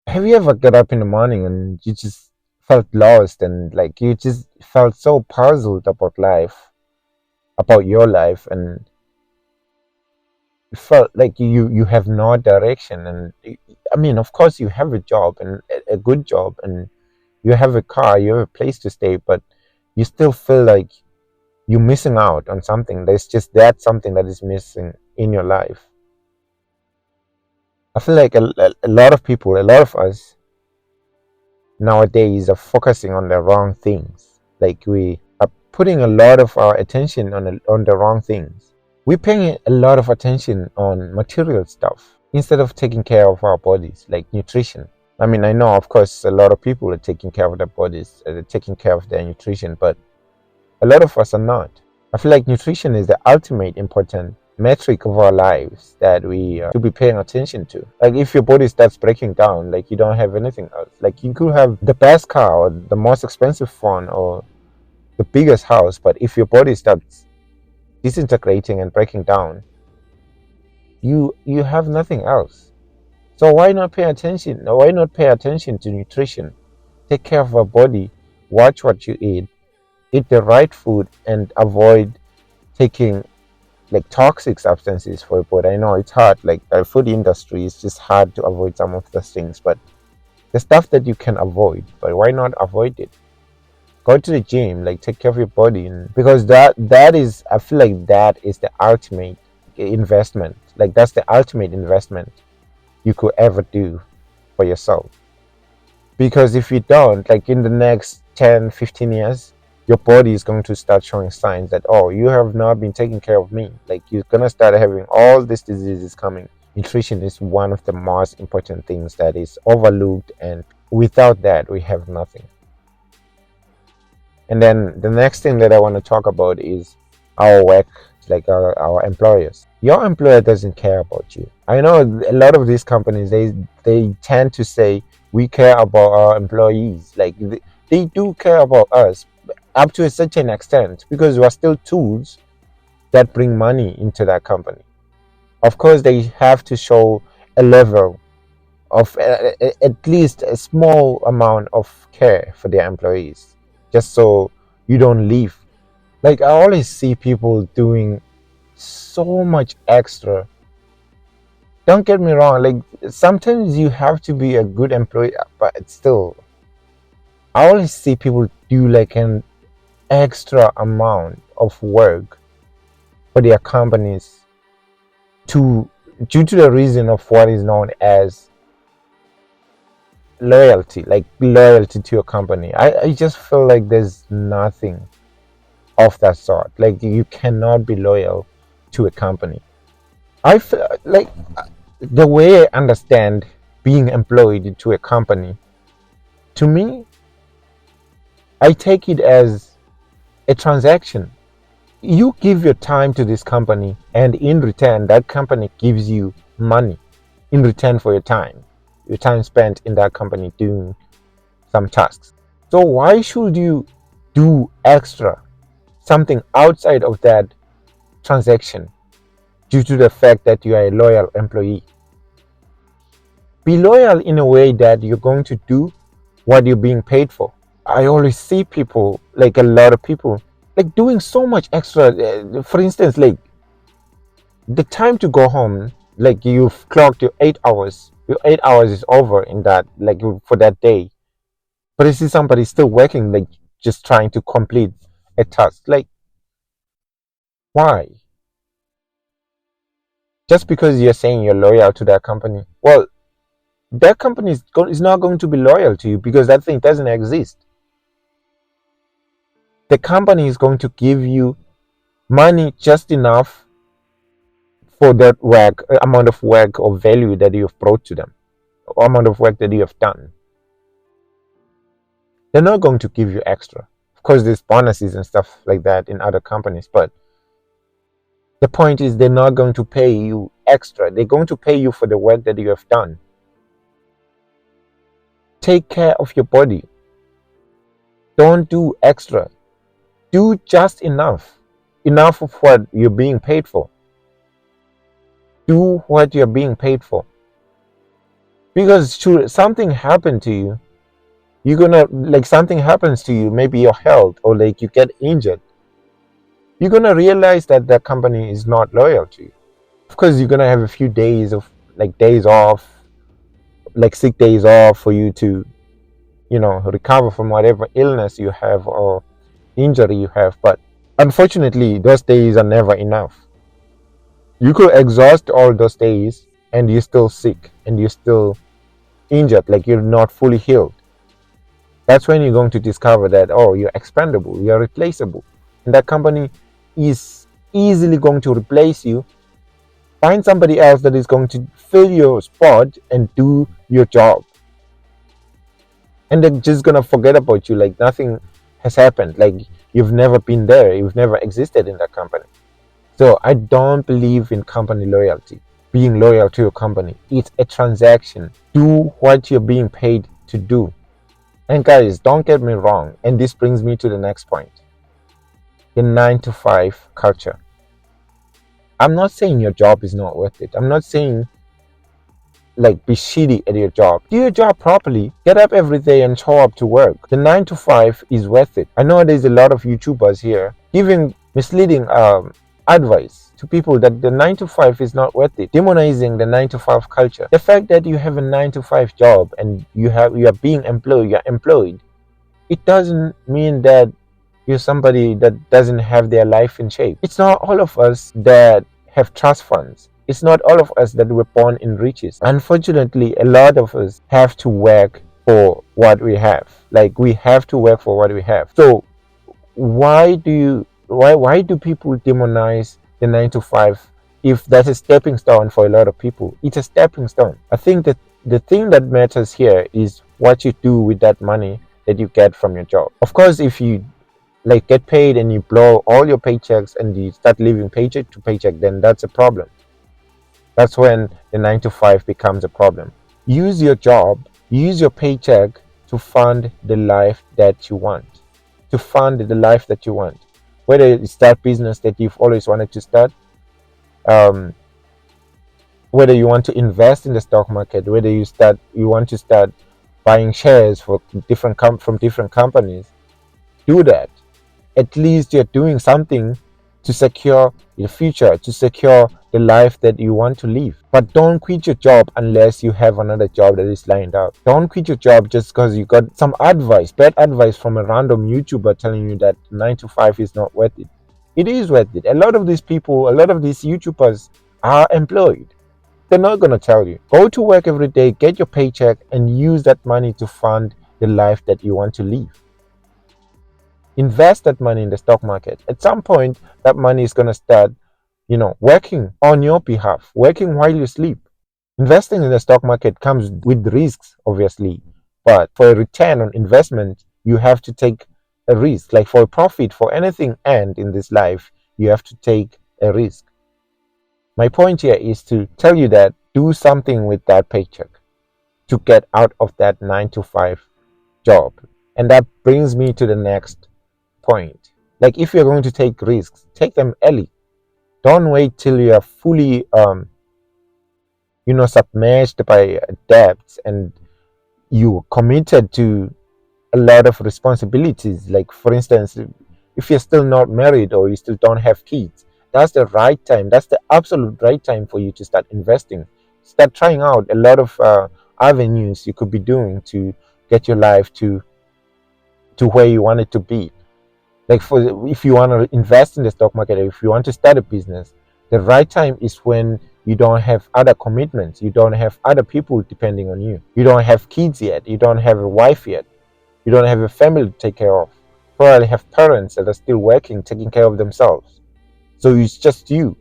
Have you ever get up in the morning and you just felt lost and like you just felt so puzzled about life, about your life, and you felt like you have no direction? And I mean, of course, you have a job and a good job, and you have a car, you have a place to stay, but you still feel like you're missing out on something. There's just that something that is missing in your life. I feel like a lot of people, a lot of us nowadays are focusing on the wrong things. Like we are putting a lot of our attention on the wrong things. We're paying a lot of attention on material stuff instead of taking care of our bodies, like nutrition. I mean, I know, of course, a lot of people are taking care of their bodies, they're taking care of their nutrition, but a lot of us are not. I feel like nutrition is the ultimate important metric of our lives that we should be paying attention to. Like if your body starts breaking down, like you don't have anything else. Like you could have the best car or the most expensive phone or the biggest house, but if your body starts disintegrating and breaking down, you have nothing else. So why not pay attention? Why not pay attention to nutrition? Take care of our body, watch what you eat the right food, and avoid taking like toxic substances for your body. I know it's hard, like the food industry is just hard to avoid some of those things, but the stuff that you can avoid, but why not avoid it? Go to the gym, like take care of your body, and because that is, I feel like that is the ultimate investment. Like that's the ultimate investment you could ever do for yourself. Because if you don't, like in the next 10, 15 years, your body is going to start showing signs that, oh, you have not been taking care of me. Like you're going to start having all these diseases coming. Nutrition is one of the most important things that is overlooked, and without that, we have nothing. And then the next thing that I want to talk about is our work, like our employers. Your employer doesn't care about you. I know a lot of these companies, they tend to say we care about our employees. Like they do care about us up to a certain extent because we are still tools that bring money into that company. Of course, they have to show a level of at least a small amount of care for their employees, just so you don't leave. Like I always see people doing so much extra. Don't get me wrong, like sometimes you have to be a good employee, but it's still, I always see people do like an extra amount of work for their companies to due to the reason of what is known as loyalty, like loyalty to your company. I just feel like there's nothing of that sort. Like you cannot be loyal to a company. I feel like the way I understand being employed to a company, to me, I take it as a transaction. You give your time to this company, and in return, that company gives you money in return for your time spent in that company doing some tasks. So, why should you do extra, something outside of that transaction, due to the fact that you are a loyal employee? Be loyal in a way that you're going to do what you're being paid for. I always see people, like a lot of people, like doing so much extra. For instance, like the time to go home, like you've clocked your 8 hours. Your 8 hours is over in that, like for that day. But you see somebody still working, like just trying to complete a task. Like why? Just because you're saying you're loyal to that company? Well, that company is not going to be loyal to you because that thing doesn't exist. The company is going to give you money just enough for that work, amount of work or value that you have brought to them, or amount of work that you have done. They're not going to give you extra. Of course, there's bonuses and stuff like that in other companies, but the point is they're not going to pay you extra. They're going to pay you for the work that you have done. Take care of your body. Don't do extra. Do just enough. Enough of what you're being paid for. Do what you're being paid for. Because should something happen to you, you're gonna, like, something happens to you, maybe your health, or like you get injured, you're gonna realize that that company is not loyal to you. Of course, you're gonna have a few days of, like, days off, like sick days off, for you to, recover from whatever illness you have or injury you have. But unfortunately, those days are never enough. You could exhaust all those days and you're still sick and you're still injured, like you're not fully healed. That's when you're going to discover that, oh, you're expendable, you're replaceable, and that company is easily going to replace you. Find somebody else that is going to fill your spot and do your job, and they're just gonna forget about you like nothing has happened, like you've never been there, you've never existed in that company. So I don't believe in company loyalty, being loyal to your company. It's a transaction. Do what you're being paid to do. And guys, don't get me wrong, and this brings me to the next point, the 9 to 5 culture. I'm not saying your job is not worth it. I'm not saying, like, be shitty at your job. Do your job properly. Get up every day and show up to work. The 9 to 5 is worth it. I know there's a lot of YouTubers here giving misleading advice to people that the 9 to 5 is not worth it, demonizing the 9 to 5 culture. The fact that you have a 9 to 5 job and you are being employed, you're employed, it doesn't mean that you're somebody that doesn't have their life in shape. It's not all of us that have trust funds. It's not all of us that were born in riches. Unfortunately, a lot of us have to work for what we have. Like, we have to work for what we have. So why do people demonize the 9 to 5 if that's a stepping stone for a lot of people? It's a stepping stone. I think that the thing that matters here is what you do with that money that you get from your job. Of course, if you, like, get paid and you blow all your paychecks and you start living paycheck to paycheck, then that's a problem. That's when the 9 to 5 becomes a problem. Use your job, use your paycheck to fund the life that you want. To fund the life that you want. Whether it's that business that you've always wanted to start, whether you want to invest in the stock market, whether you want to start buying shares for from different companies, do that. At least you're doing something to secure your future, to secure the life that you want to live. But don't quit your job unless you have another job that is lined up. Don't quit your job just because you got some advice, bad advice from a random YouTuber telling you that 9 to 5 is not worth it. It is worth it. A lot of these people, a lot of these YouTubers are employed. They're not going to tell you. Go to work every day, get your paycheck, and use that money to fund the life that you want to live. Invest that money in the stock market. At some point, that money is going to start, working on your behalf, working while you sleep. Investing in the stock market comes with risks, obviously, but for a return on investment, you have to take a risk. Like, for a profit, for anything and in this life, you have to take a risk. My point here is to tell you that do something with that paycheck to get out of that 9 to 5 job. And that brings me to the next point. Like, if you're going to take risks, take them early. Don't wait till you are fully submerged by debts and you committed to a lot of responsibilities. Like, for instance, if you're still not married or you still don't have kids, that's the right time. That's the absolute right time for you to start investing. Start trying out a lot of avenues you could be doing to get your life to where you want it to be. Like, if you want to invest in the stock market, or if you want to start a business, the right time is when you don't have other commitments, you don't have other people depending on you, you don't have kids yet, you don't have a wife yet, you don't have a family to take care of, probably have parents that are still working, taking care of themselves. So it's just you.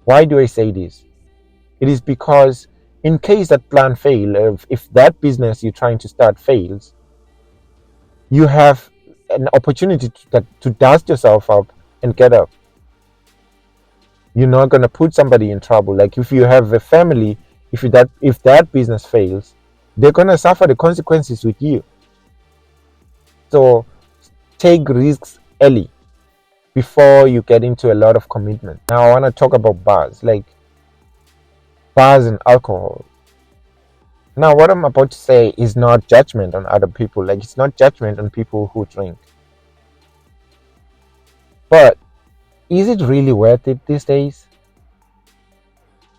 Why do I say this? It is because in case that plan fails, if that business you're trying to start fails, you have an opportunity to dust yourself up and get up. You're not going to put somebody in trouble. Like, if you have a family, if that business fails, they're going to suffer the consequences with you. So take risks early before you get into a lot of commitment. Now I want to talk about bars, like bars and alcohol. Now, what I'm about to say is not judgment on other people. Like, it's not judgment on people who drink. But is it really worth it these days?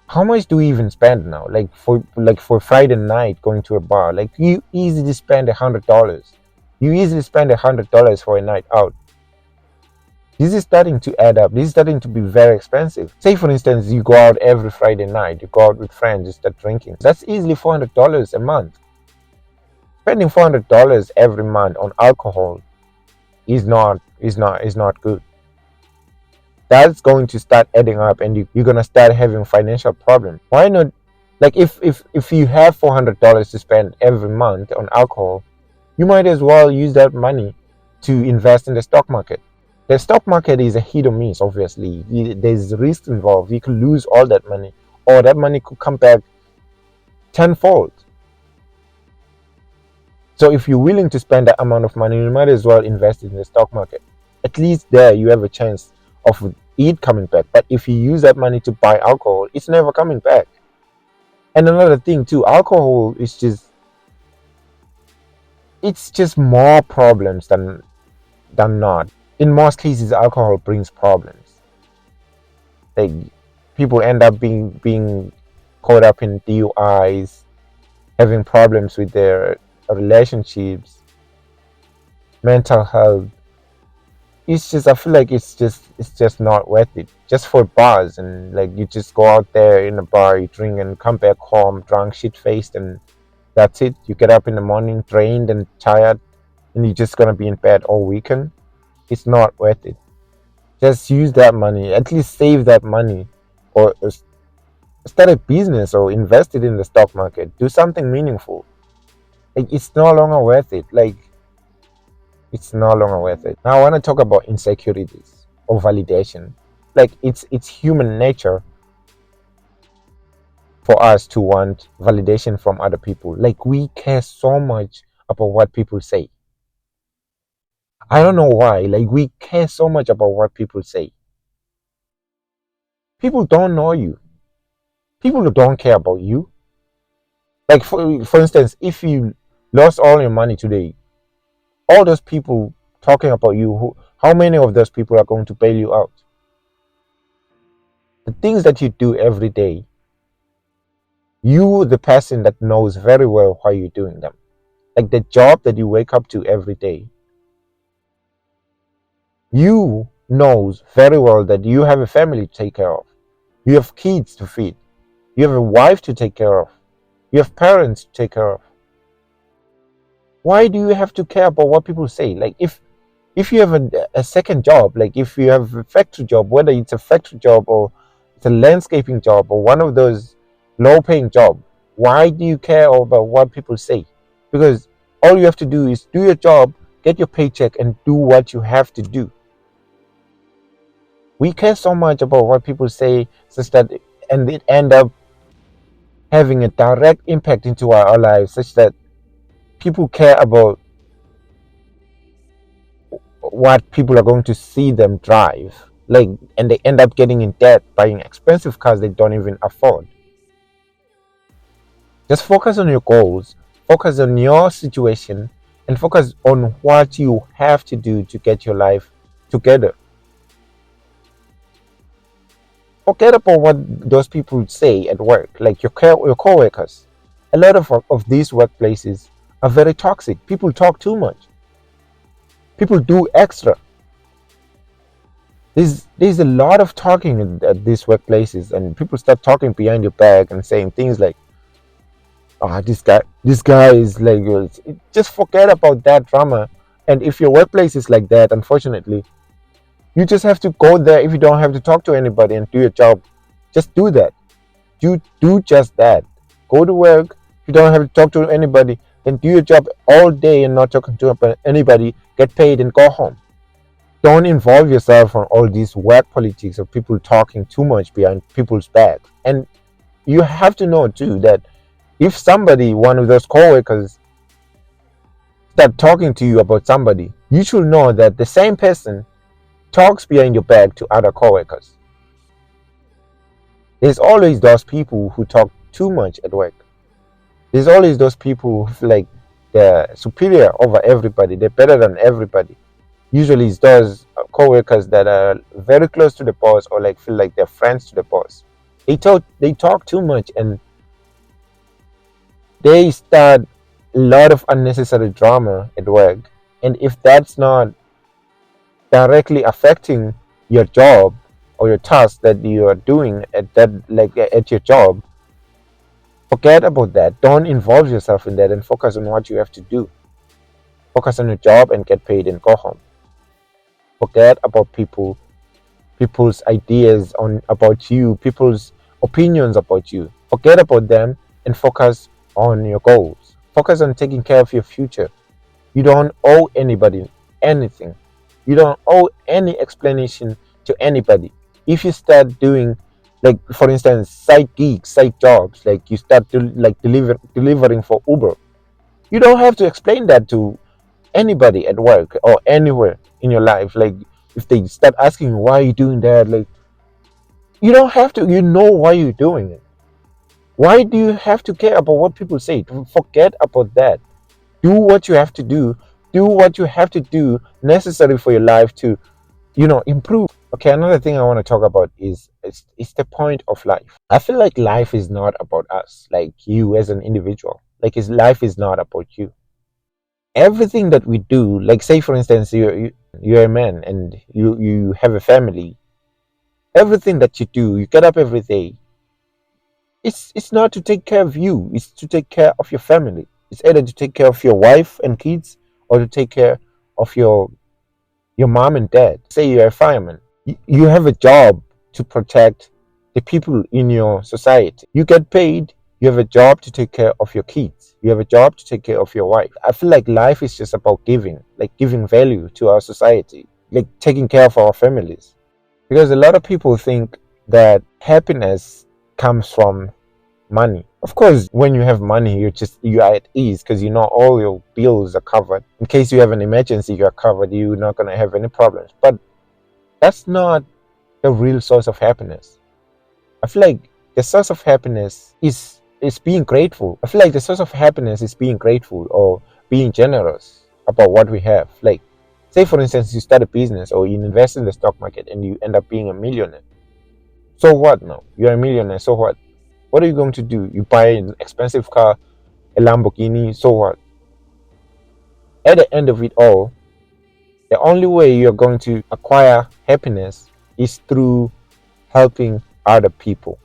How much do we even spend now? Like for Friday night going to a bar, like you easily spend $100. You easily spend $100 for a night out. This is starting to add up. This is starting to be very expensive. Say for instance, you go out every Friday night, you go out with friends, you start drinking. That's easily $400 a month. Spending $400 every month on alcohol is not good. That's going to start adding up, and you're gonna start having financial problems. Why not? Like if you have $400 to spend every month on alcohol, you might as well use that money to invest in the stock market. The stock market is a hit or miss. Obviously, there's risk involved. You could lose all that money, or that money could come back tenfold. So if you're willing to spend that amount of money, you might as well invest in the stock market. At least there you have a chance of it coming back. But if you use that money to buy alcohol, it's never coming back. And another thing too, alcohol is it's just more problems than not. In most cases, alcohol brings problems. Like people end up being caught up in DUIs, having problems with their relationships, mental health. It's just I feel like it's just not worth it. Just for bars, and like you just go out there in a bar, you drink and come back home drunk, shit faced, and that's it. You get up in the morning drained and tired, and you're just gonna be in bed all weekend. It's not worth it. Just use that money, at least save that money, or start a business or invest it in the stock market. Do something meaningful. Like it's no longer worth it. Like it's no longer worth it. Now I want to talk about insecurities or validation. Like it's human nature for us to want validation from other people. Like we care so much about what people say. I don't know why. Like we care so much about what people say. People don't know you. People don't care about you. Like for instance, if you lost all your money today, all those people talking about you, how many of those people are going to bail you out? The things that you do every day, you the person that knows very well why you're doing them. Like the job that you wake up to every day, you knows very well that you have a family to take care of. You have kids to feed. You have a wife to take care of. You have parents to take care of. Why do you have to care about what people say? Like if you have a second job, like if you have a factory job, whether it's a factory job or it's a landscaping job or one of those low paying jobs, why do you care about what people say? Because all you have to do is do your job, get your paycheck, and do what you have to do. We care so much about what people say, such that and it end up having a direct impact into our lives, such that people care about what people are going to see them drive. Like, and they end up getting in debt, buying expensive cars they don't even afford. Just focus on your goals, focus on your situation, and focus on what you have to do to get your life together. Forget about what those people say at work, like your coworkers. A lot of these workplaces are very toxic. People talk too much. People do extra. There's a lot of talking at these workplaces, and people start talking behind your back and saying things like, "Ah, this guy is like." Just forget about that drama. And if your workplace is like that, unfortunately, you just have to go there. If you don't have to talk to anybody and do your job, just do that. You do just that. Go to work. If you don't have to talk to anybody, then do your job all day and not talking to anybody. Get paid and go home. Don't involve yourself on all these work politics of people talking too much behind people's backs. And you have to know too that if somebody, one of those coworkers, start talking to you about somebody, you should know that the same person talks behind your back to other coworkers. There's always those people who talk too much at work. There's always those people who feel like they're superior over everybody, they're better than everybody. Usually it's those co-workers that are very close to the boss or like feel like they're friends to the boss. They talk too much and they start a lot of unnecessary drama at work. And if that's not directly affecting your job or your task that you are doing at that like at your job, forget about that. Don't involve yourself in that and focus on what you have to do. Focus on your job and get paid and go home. Forget about people's ideas on about you, people's opinions about you. Forget about them and focus on your goals. Focus on taking care of your future. You don't owe anybody anything. You don't owe any explanation to anybody. If you start doing, like for instance, side gigs, side jobs, like you start to like delivering for Uber, you don't have to explain that to anybody at work or anywhere in your life. Like if they start asking you why are you doing that, like you don't have to. You know why you're doing it. Why do you have to care about what people say? Forget about that. Do what you have to do. Do what you have to do necessary for your life to, improve. Okay, another thing I want to talk about is it's the point of life. I feel like life is not about us, like you as an individual. Like life is not about you. Everything that we do, like say for instance, you're a man and you have a family. Everything that you do, you get up every day. It's not to take care of you. It's to take care of your family. It's either to take care of your wife and kids or to take care of your mom and dad. Say you're a fireman. You have a job to protect the people in your society. You get paid. You have a job to take care of your kids. You have a job to take care of your wife. I feel like life is just about giving, like giving value to our society, like taking care of our families. Because a lot of people think that happiness comes from money. Of course, when you have money, you are at ease because you know all your bills are covered. In case you have an emergency, you are covered. You're not gonna have any problems. But that's not the real source of happiness. I feel like the source of happiness is being grateful. I feel like the source of happiness is being grateful or being generous about what we have. Like, say for instance, you start a business or you invest in the stock market and you end up being a millionaire. So what now? You're a millionaire. So what? What are you going to do? You buy an expensive car, a Lamborghini. So what? At the end of it all, the only way you're going to acquire happiness is through helping other people,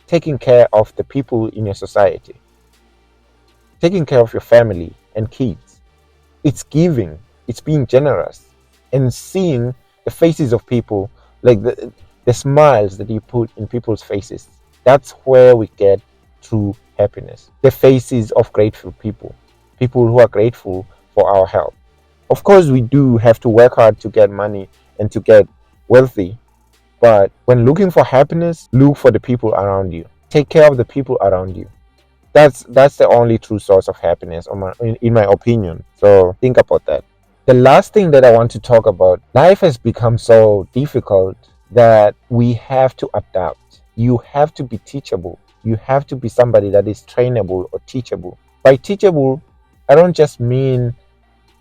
taking care of the people in your society, taking care of your family and kids. It's giving, it's being generous, and seeing the faces of people, like the smiles that you put in people's faces. That's where we get true happiness. The faces of grateful people, people who are grateful for our help. Of course, we do have to work hard to get money and to get wealthy, but when looking for happiness, look for the people around you. Take care of the people around you. That's the only true source of happiness, in my opinion. So think about that. The last thing that I want to talk about, life has become so difficult that we have to adapt. You have to be teachable. You have to be somebody that is trainable or teachable. By teachable, I don't just mean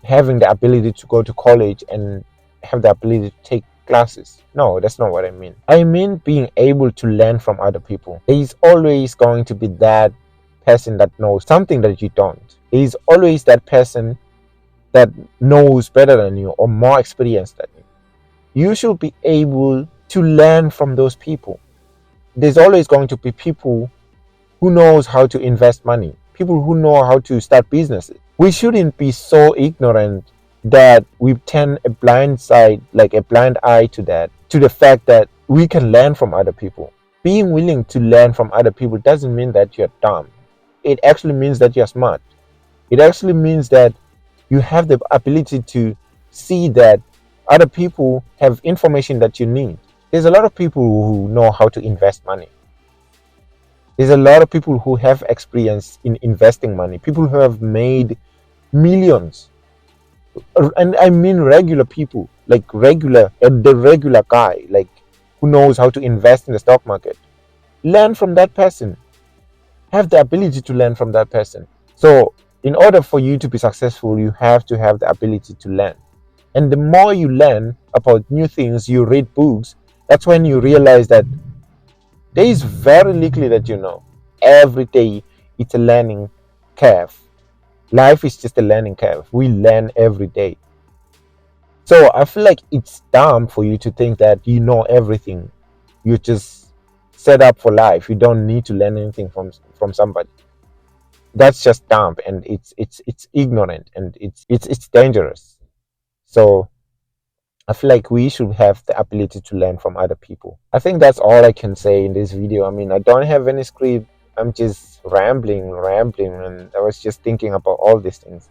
having the ability to go to college and have the ability to take classes. No, that's not what I mean. I mean being able to learn from other people. There is always going to be that person that knows something that you don't. There is always that person that knows better than you or more experienced than you. You should be able to learn from those people. There's always going to be people who knows how to invest money, people who know how to start businesses. We shouldn't be so ignorant that we turn a blind side, like a blind eye to that, to the fact that we can learn from other people. Being willing to learn from other people doesn't mean that you're dumb. It actually means that you're smart. It actually means that you have the ability to see that other people have information that you need. There's a lot of people who know how to invest money. There's a lot of people who have experience in investing money, people who have made millions. And I mean regular people, like the regular guy, like who knows how to invest in the stock market. Learn from that person. have the ability to learn from that person. So in order for you to be successful, you have to have the ability to learn. And the more you learn about new things, you read books, that's when you realize that there is very little that you know. Every day it's a learning curve. Life is just a learning curve. We learn every day. So I feel like it's dumb for you to think that you know everything. You just set up for life. You don't need to learn anything from somebody. That's just dumb, and it's ignorant, and it's dangerous. So I feel like we should have the ability to learn from other people. I think that's all I can say in this video. I mean, I don't have any script. I'm just rambling, and I was just thinking about all these things.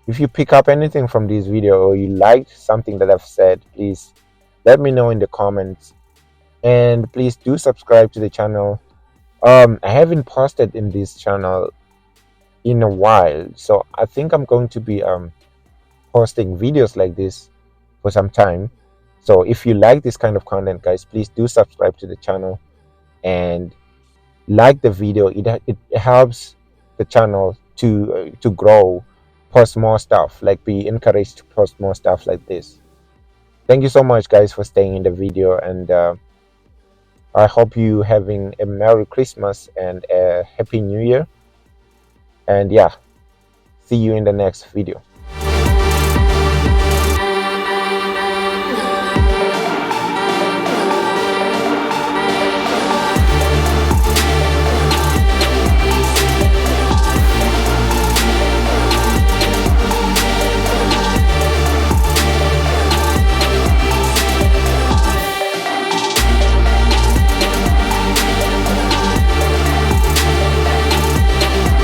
If you pick up anything from this video or you liked something that I've said, please let me know in the comments. And please do subscribe to the channel. I haven't posted in this channel in a while, so I think I'm going to be posting videos like this for some time. So if you like this kind of content, guys, please do subscribe to the channel and like the video. It helps the channel to grow, post more stuff, like be encouraged to post more stuff like this. Thank you so much, guys, for staying in the video, and I hope you having a Merry Christmas and a Happy New Year. And yeah, see you in the next video.